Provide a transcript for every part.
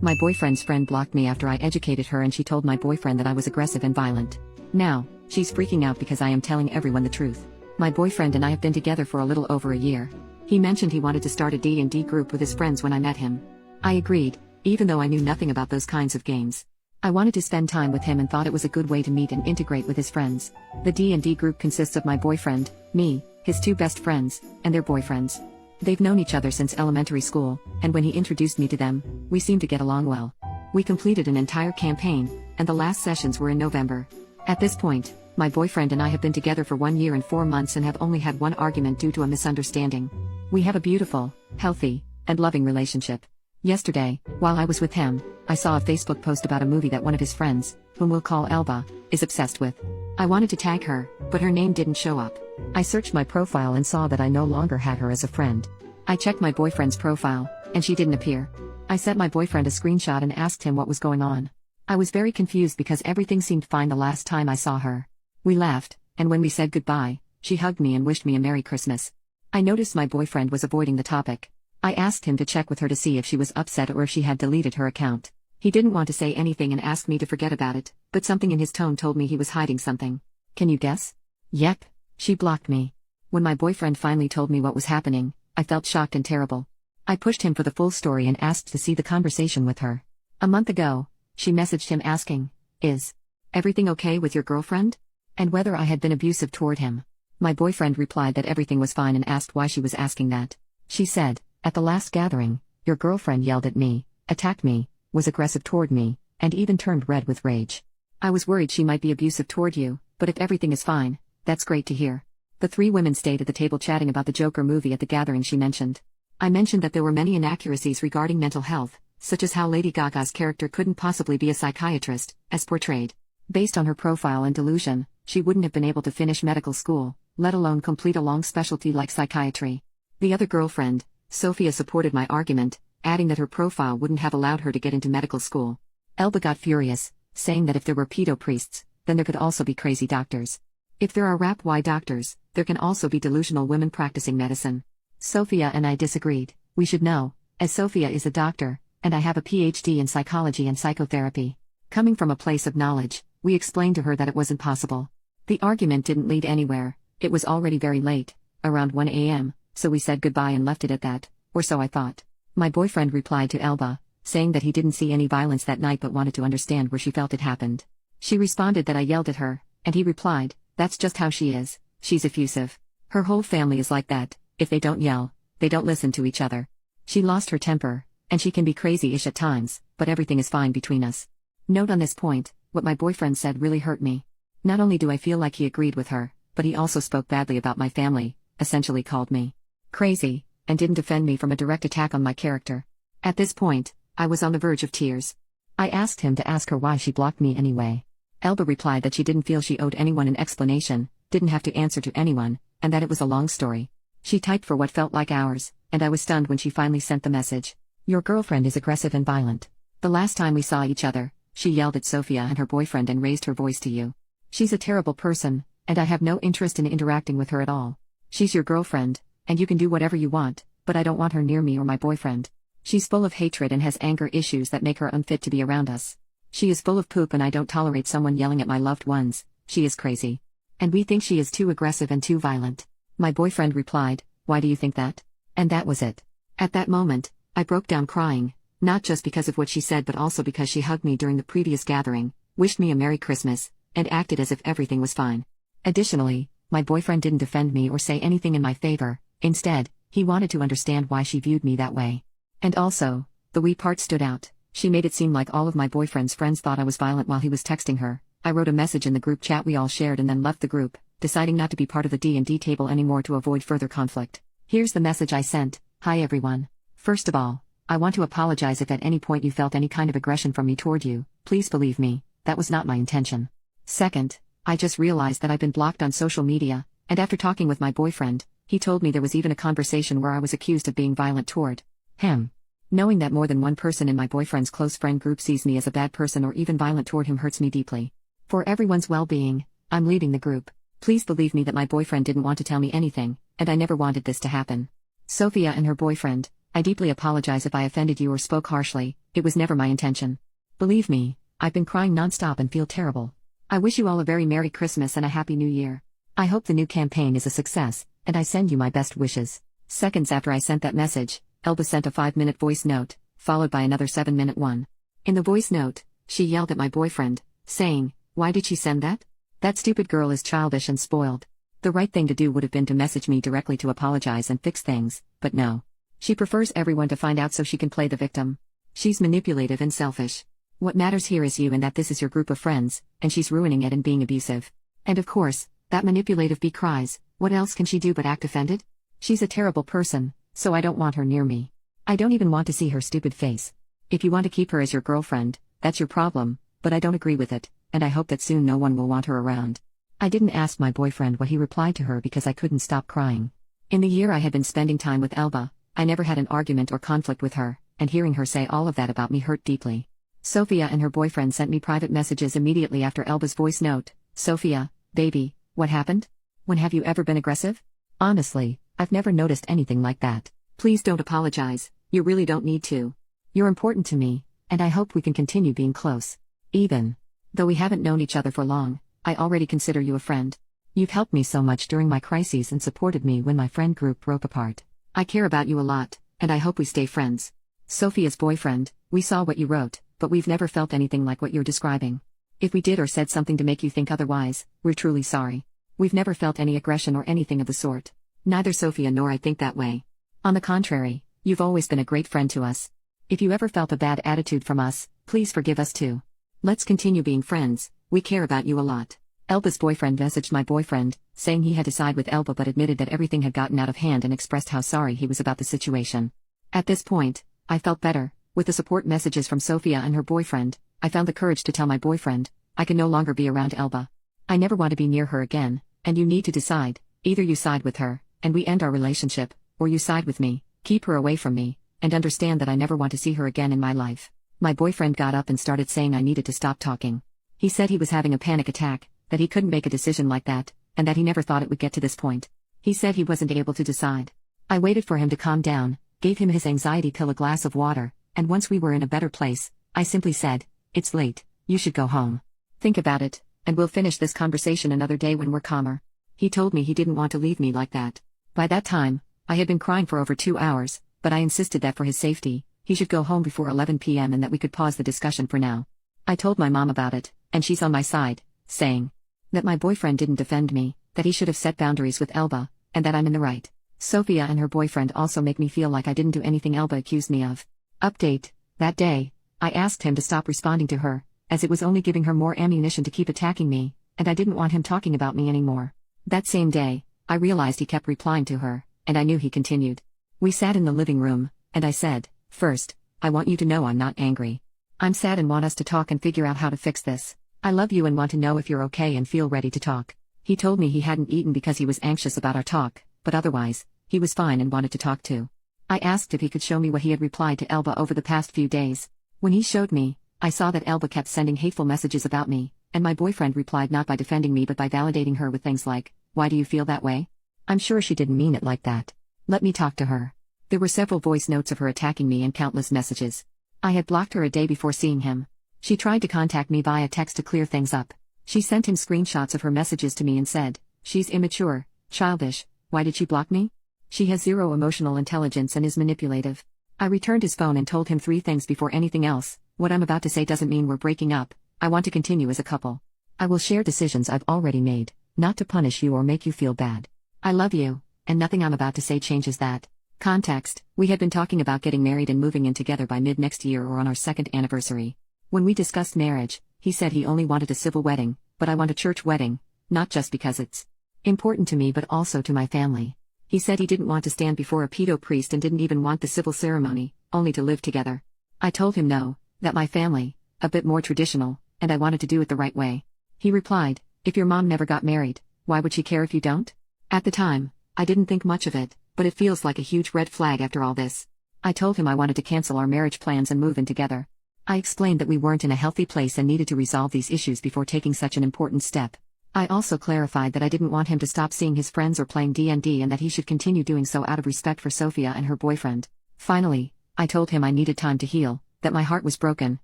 My boyfriend's friend blocked me after I educated her and she told my boyfriend that I was aggressive and violent. Now, she's freaking out because I am telling everyone the truth. My boyfriend and I have been together for a little over a year. He mentioned he wanted to start a D&D group with his friends when I met him. I agreed, even though I knew nothing about those kinds of games. I wanted to spend time with him and thought it was a good way to meet and integrate with his friends. The D&D group consists of my boyfriend, me, his two best friends, and their boyfriends. They've known each other since elementary school, and when he introduced me to them, we seemed to get along well. We completed an entire campaign, and the last sessions were in November. At this point, my boyfriend and I have been together for 1 year and 4 months and have only had one argument due to a misunderstanding. We have a beautiful, healthy, and loving relationship. Yesterday, while I was with him, I saw a Facebook post about a movie that one of his friends, whom we'll call Elba, is obsessed with. I wanted to tag her, but her name didn't show up. I searched my profile and saw that I no longer had her as a friend. I checked my boyfriend's profile, and she didn't appear. I sent my boyfriend a screenshot and asked him what was going on. I was very confused because everything seemed fine the last time I saw her. We laughed, and when we said goodbye, she hugged me and wished me a Merry Christmas. I noticed my boyfriend was avoiding the topic. I asked him to check with her to see if she was upset or if she had deleted her account. He didn't want to say anything and asked me to forget about it, but something in his tone told me he was hiding something. Can you guess? Yep, she blocked me. When my boyfriend finally told me what was happening, I felt shocked and terrible. I pushed him for the full story and asked to see the conversation with her. A month ago, she messaged him asking, "Is everything okay with your girlfriend?" and whether I had been abusive toward him. My boyfriend replied that everything was fine and asked why she was asking that. She said, "At the last gathering, your girlfriend yelled at me, attacked me, was aggressive toward me, and even turned red with rage. I was worried she might be abusive toward you, but if everything is fine, that's great to hear." The three women stayed at the table chatting about the Joker movie at the gathering she mentioned. I mentioned that there were many inaccuracies regarding mental health, such as how Lady Gaga's character couldn't possibly be a psychiatrist, as portrayed. Based on her profile and delusion, she wouldn't have been able to finish medical school, let alone complete a long specialty like psychiatry. The other girlfriend, Sophia, supported my argument, adding that her profile wouldn't have allowed her to get into medical school. Elba got furious, saying that if there were pedo priests, then there could also be crazy doctors. If there are rap-y doctors, there can also be delusional women practicing medicine. Sophia and I disagreed. We should know, as Sophia is a doctor, and I have a PhD in psychology and psychotherapy. Coming from a place of knowledge, we explained to her that it wasn't possible. The argument didn't lead anywhere. It was already very late, around 1 a.m., so we said goodbye and left it at that, or so I thought. My boyfriend replied to Elba, saying that he didn't see any violence that night but wanted to understand where she felt it happened. She responded that I yelled at her, and he replied, "That's just how she is, she's effusive. Her whole family is like that, if they don't yell, they don't listen to each other. She lost her temper, and she can be crazy-ish at times, but everything is fine between us." Note on this point, what my boyfriend said really hurt me. Not only do I feel like he agreed with her, but he also spoke badly about my family, essentially called me crazy, and didn't defend me from a direct attack on my character. At this point, I was on the verge of tears. I asked him to ask her why she blocked me anyway. Elba replied that she didn't feel she owed anyone an explanation, didn't have to answer to anyone, and that it was a long story. She typed for what felt like hours, and I was stunned when she finally sent the message. "Your girlfriend is aggressive and violent. The last time we saw each other, she yelled at Sophia and her boyfriend and raised her voice to you. She's a terrible person, and I have no interest in interacting with her at all. She's your girlfriend, and you can do whatever you want, but I don't want her near me or my boyfriend. She's full of hatred and has anger issues that make her unfit to be around us. She is full of poop and I don't tolerate someone yelling at my loved ones. She is crazy. And we think she is too aggressive and too violent." My boyfriend replied, "Why do you think that?" And that was it. At that moment, I broke down crying, not just because of what she said but also because she hugged me during the previous gathering, wished me a Merry Christmas, and acted as if everything was fine. Additionally, my boyfriend didn't defend me or say anything in my favor. Instead, he wanted to understand why she viewed me that way. And also, the we part stood out. She made it seem like all of my boyfriend's friends thought I was violent while he was texting her. I wrote a message in the group chat we all shared and then left the group, deciding not to be part of the D&D table anymore to avoid further conflict. Here's the message I sent. "Hi everyone. First of all, I want to apologize if at any point you felt any kind of aggression from me toward you. Please believe me, that was not my intention. Second, I just realized that I've been blocked on social media, and after talking with my boyfriend, he told me there was even a conversation where I was accused of being violent toward him. Knowing that more than one person in my boyfriend's close friend group sees me as a bad person or even violent toward him hurts me deeply. For everyone's well-being, I'm leaving the group. Please believe me that my boyfriend didn't want to tell me anything, and I never wanted this to happen. Sophia and her boyfriend, I deeply apologize if I offended you or spoke harshly, it was never my intention. Believe me, I've been crying nonstop and feel terrible. I wish you all a very Merry Christmas and a Happy New Year. I hope the new campaign is a success, and I send you my best wishes." Seconds after I sent that message, Elba sent a 5-minute voice note, followed by another 7-minute one. In the voice note, she yelled at my boyfriend, saying, "Why did she send that? That stupid girl is childish and spoiled. The right thing to do would have been to message me directly to apologize and fix things, but no. She prefers everyone to find out so she can play the victim. She's manipulative and selfish. What matters here is you and that this is your group of friends, and she's ruining it and being abusive. And of course, that manipulative bee cries, what else can she do but act offended? She's a terrible person, so I don't want her near me. I don't even want to see her stupid face. If you want to keep her as your girlfriend, that's your problem, but I don't agree with it, and I hope that soon no one will want her around." I didn't ask my boyfriend what he replied to her because I couldn't stop crying. In the year I had been spending time with Elba, I never had an argument or conflict with her, and hearing her say all of that about me hurt deeply. Sophia and her boyfriend sent me private messages immediately after Elba's voice note. "Sophia, baby, what happened? When have you ever been aggressive? Honestly, I've never noticed anything like that. Please don't apologize, you really don't need to. You're important to me, and I hope we can continue being close. Even though we haven't known each other for long, I already consider you a friend. You've helped me so much during my crises and supported me when my friend group broke apart. I care about you a lot, and I hope we stay friends." Sophia's boyfriend, "We saw what you wrote, but we've never felt anything like what you're describing. If we did or said something to make you think otherwise, we're truly sorry. We've never felt any aggression or anything of the sort. Neither Sophia nor I think that way. On the contrary, you've always been a great friend to us. If you ever felt a bad attitude from us, please forgive us too. Let's continue being friends, we care about you a lot." Elba's boyfriend messaged my boyfriend, saying he had to side with Elba but admitted that everything had gotten out of hand and expressed how sorry he was about the situation. At this point, I felt better. With the support messages from Sophia and her boyfriend, I found the courage to tell my boyfriend, "I can no longer be around Elba. I never want to be near her again, and you need to decide. Either you side with her, and we end our relationship, or you side with me, keep her away from me, and understand that I never want to see her again in my life." My boyfriend got up and started saying I needed to stop talking. He said he was having a panic attack, that he couldn't make a decision like that, and that he never thought it would get to this point. He said he wasn't able to decide. I waited for him to calm down, gave him his anxiety pill, a glass of water, and once we were in a better place, I simply said, "It's late, you should go home. Think about it, and we'll finish this conversation another day when we're calmer." He told me he didn't want to leave me like that. By that time, I had been crying for over 2 hours, but I insisted that for his safety, he should go home before 11 p.m. and that we could pause the discussion for now. I told my mom about it, and she's on my side, saying that my boyfriend didn't defend me, that he should have set boundaries with Elba, and that I'm in the right. Sophia and her boyfriend also make me feel like I didn't do anything Elba accused me of. Update: that day, I asked him to stop responding to her, as it was only giving her more ammunition to keep attacking me, and I didn't want him talking about me anymore. That same day, I realized he kept replying to her, and I knew he continued. We sat in the living room, and I said, "First, I want you to know I'm not angry. I'm sad and want us to talk and figure out how to fix this. I love you and want to know if you're okay and feel ready to talk." He told me he hadn't eaten because he was anxious about our talk, but otherwise, he was fine and wanted to talk too. I asked if he could show me what he had replied to Elba over the past few days. When he showed me, I saw that Elba kept sending hateful messages about me, and my boyfriend replied not by defending me but by validating her with things like, "Why do you feel that way? I'm sure she didn't mean it like that. Let me talk to her." There were several voice notes of her attacking me and countless messages. I had blocked her a day before seeing him. She tried to contact me via text to clear things up. She sent him screenshots of her messages to me and said, "She's immature, childish, why did she block me? She has zero emotional intelligence and is manipulative." I returned his phone and told him 3 things before anything else. "What I'm about to say doesn't mean we're breaking up. I want to continue as a couple. I will share decisions I've already made, not to punish you or make you feel bad. I love you, and nothing I'm about to say changes that." Context: we had been talking about getting married and moving in together by mid-next year or on our 2nd anniversary. When we discussed marriage, he said he only wanted a civil wedding, but I want a church wedding, not just because it's important to me but also to my family. He said he didn't want to stand before a pedo priest and didn't even want the civil ceremony, only to live together. I told him no, that my family, a bit more traditional, and I wanted to do it the right way. He replied, "If your mom never got married, why would she care if you don't?" At the time, I didn't think much of it, but it feels like a huge red flag after all this. I told him I wanted to cancel our marriage plans and move in together. I explained that we weren't in a healthy place and needed to resolve these issues before taking such an important step. I also clarified that I didn't want him to stop seeing his friends or playing D&D and that he should continue doing so out of respect for Sophia and her boyfriend. Finally, I told him I needed time to heal, that my heart was broken,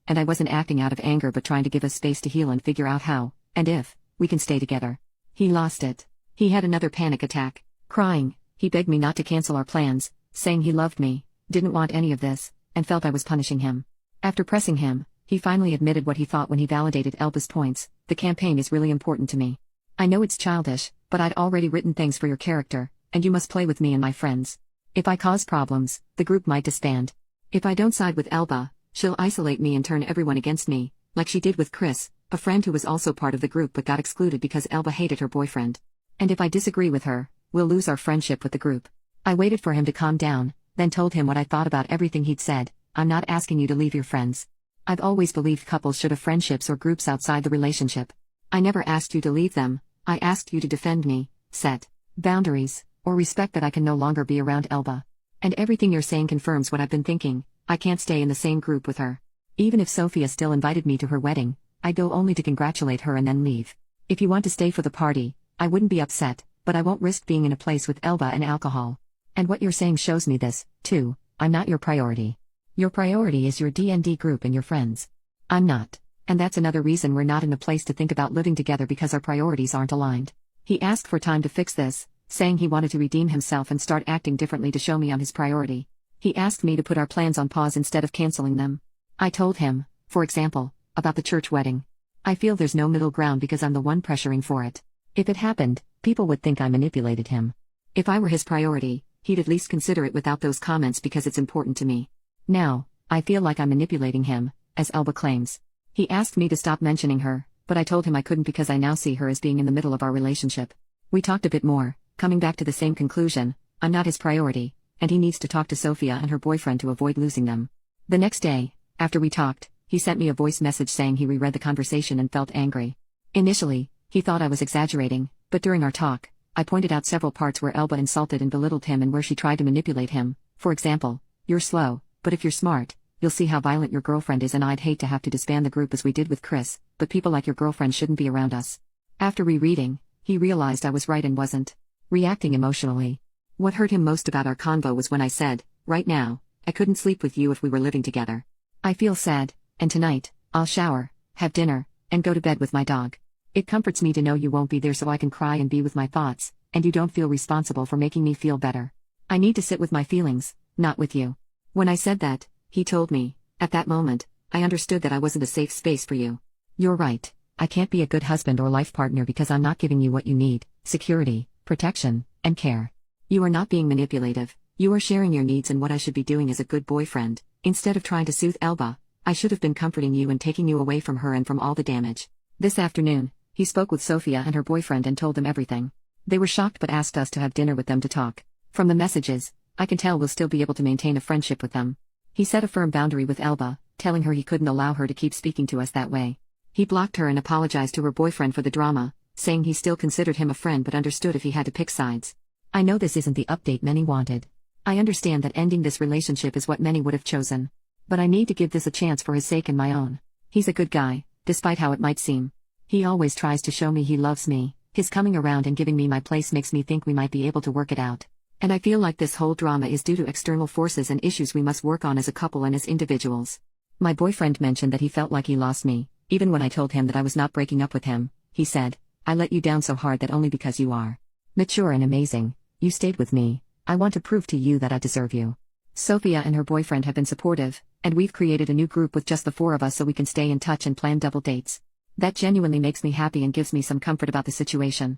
and I wasn't acting out of anger but trying to give us space to heal and figure out how, and if, we can stay together. He lost it. He had another panic attack. Crying, he begged me not to cancel our plans, saying he loved me, didn't want any of this, and felt I was punishing him. After pressing him, he finally admitted what he thought when he validated Elba's points: the campaign is really important to me. I know it's childish, but I'd already written things for your character, and you must play with me and my friends. If I cause problems, the group might disband. If I don't side with Elba, she'll isolate me and turn everyone against me, like she did with Chris, a friend who was also part of the group but got excluded because Elba hated her boyfriend. And if I disagree with her, we'll lose our friendship with the group. I waited for him to calm down, then told him what I thought about everything he'd said. I'm not asking you to leave your friends. I've always believed couples should have friendships or groups outside the relationship. I never asked you to leave them, I asked you to defend me, set boundaries, or respect that I can no longer be around Elba. And everything you're saying confirms what I've been thinking. I can't stay in the same group with her. Even if Sophia still invited me to her wedding, I'd go only to congratulate her and then leave. If you want to stay for the party, I wouldn't be upset, but I won't risk being in a place with Elba and alcohol. And what you're saying shows me this, too. I'm not your priority. Your priority is your D&D group and your friends. I'm not. And that's another reason we're not in a place to think about living together, because our priorities aren't aligned. He asked for time to fix this, saying he wanted to redeem himself and start acting differently to show me I'm his priority. He asked me to put our plans on pause instead of canceling them. I told him, for example, about the church wedding. I feel there's no middle ground because I'm the one pressuring for it. If it happened, people would think I manipulated him. If I were his priority, he'd at least consider it without those comments because it's important to me. Now, I feel like I'm manipulating him, as Elba claims. He asked me to stop mentioning her, but I told him I couldn't because I now see her as being in the middle of our relationship. We talked a bit more, coming back to the same conclusion: I'm not his priority, and he needs to talk to Sophia and her boyfriend to avoid losing them. The next day, after we talked, he sent me a voice message saying he reread the conversation and felt angry. Initially, he thought I was exaggerating, but during our talk, I pointed out several parts where Elba insulted and belittled him and where she tried to manipulate him. For example, "You're slow, but if you're smart, you'll see how violent your girlfriend is, and I'd hate to have to disband the group as we did with Chris, but people like your girlfriend shouldn't be around us." After rereading, he realized I was right and wasn't reacting emotionally. What hurt him most about our convo was when I said, "Right now, I couldn't sleep with you if we were living together. I feel sad, and tonight, I'll shower, have dinner, and go to bed with my dog. It comforts me to know you won't be there so I can cry and be with my thoughts, and you don't feel responsible for making me feel better. I need to sit with my feelings, not with you." When I said that, he told me, "At that moment, I understood that I wasn't a safe space for you. You're right, I can't be a good husband or life partner because I'm not giving you what you need: security, protection, and care. You are not being manipulative, you are sharing your needs, and what I should be doing as a good boyfriend, instead of trying to soothe Elba, I should have been comforting you and taking you away from her and from all the damage." This afternoon, he spoke with Sophia and her boyfriend and told them everything. They were shocked but asked us to have dinner with them to talk. From the messages, I can tell we'll still be able to maintain a friendship with them. He set a firm boundary with Elba, telling her he couldn't allow her to keep speaking to us that way. He blocked her and apologized to her boyfriend for the drama, saying he still considered him a friend but understood if he had to pick sides. I know this isn't the update many wanted. I understand that ending this relationship is what many would have chosen. But I need to give this a chance for his sake and my own. He's a good guy, despite how it might seem. He always tries to show me he loves me. His coming around and giving me my place makes me think we might be able to work it out. And I feel like this whole drama is due to external forces and issues we must work on as a couple and as individuals. My boyfriend mentioned that he felt like he lost me, even when I told him that I was not breaking up with him. He said, "I let you down so hard that only because you are mature and amazing, you stayed with me. I want to prove to you that I deserve you." Sophia and her boyfriend have been supportive, and we've created a new group with just the four of us so we can stay in touch and plan double dates. That genuinely makes me happy and gives me some comfort about the situation.